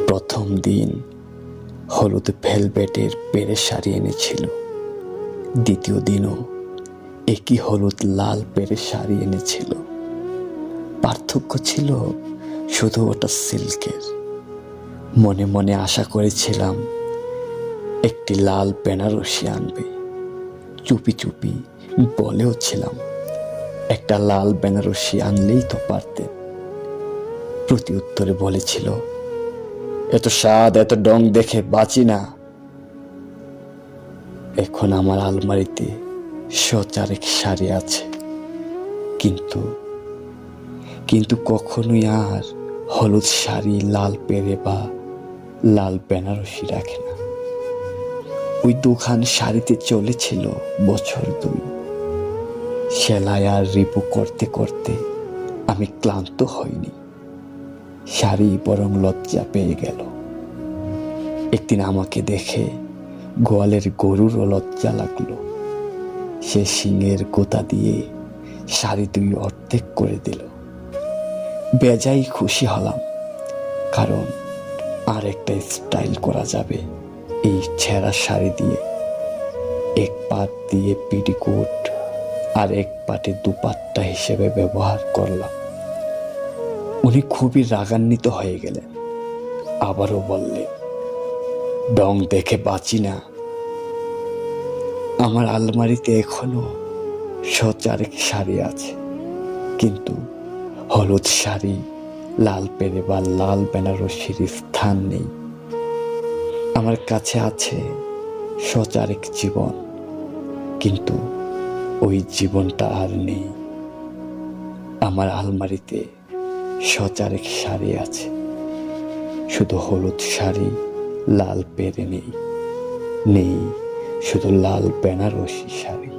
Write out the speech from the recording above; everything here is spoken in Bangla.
প্রথম দিন হলুদ ভেলভেটের পেড়ে শাড়ি এনেছিল। দ্বিতীয় দিনও একই হলুদ লাল পেড়ে শাড়ি এনেছিল। পার্থক্য ছিল শুধু ওটা সিল্কের। মনে মনে আশা করেছিলাম একটি লাল বেনারসি আনবে। চুপি চুপি বলেও ছিলাম একটা লাল বেনারসি আনলেই তো পারতেন। প্রতি উত্তরে বলেছিল, এত স্বাদ এত ডং দেখে বাঁচি না। এখন আমার আলমারিতে সচারেক শাড়ি আছে, কিন্তু কখনোই আর হলুদ শাড়ি লাল পেড়ে বা লাল বেনারসি রাখে না। ওই দুখান শাড়িতে চলেছিল বছর 2। সেলাই আর রিপু করতে করতে আমি ক্লান্ত হইনি। শাড়ি বরং লজ্জা পেয়ে গেল। একদিন আমাকে দেখে গোয়ালের গরুরও লজ্জা লাগলো। সে শিঙের গোতা দিয়ে শাড়ি 2 অর্ধেক করে দিল। বেজায় খুশি হলাম, কারণ আর একটা স্টাইল করা যাবে এই ছেঁড়া শাড়ি দিয়ে। এক পাট দিয়ে পেটিকোট আর এক পাটে দুপাট্টা হিসেবে ব্যবহার করলাম। উনি খুবই রাগান্বিত হয়ে গেলেন। আবারও বললেন, ডং দেখে বাঁচি না। আমার আলমারিতে এখনো সচারেক শাড়ি আছে, কিন্তু হলুদ শাড়ি লাল পেড়ে বা লাল বেনারসির স্থান নেই। আমার কাছে আছে সচারেক জীবন, কিন্তু ওই জীবনটা আর নেই। আমার আলমারিতে সচারেক শাড়ি আছে, শুধু হলুদ শাড়ি লাল পেড়ে নেই। শুধু লাল বেনারসি শাড়ি।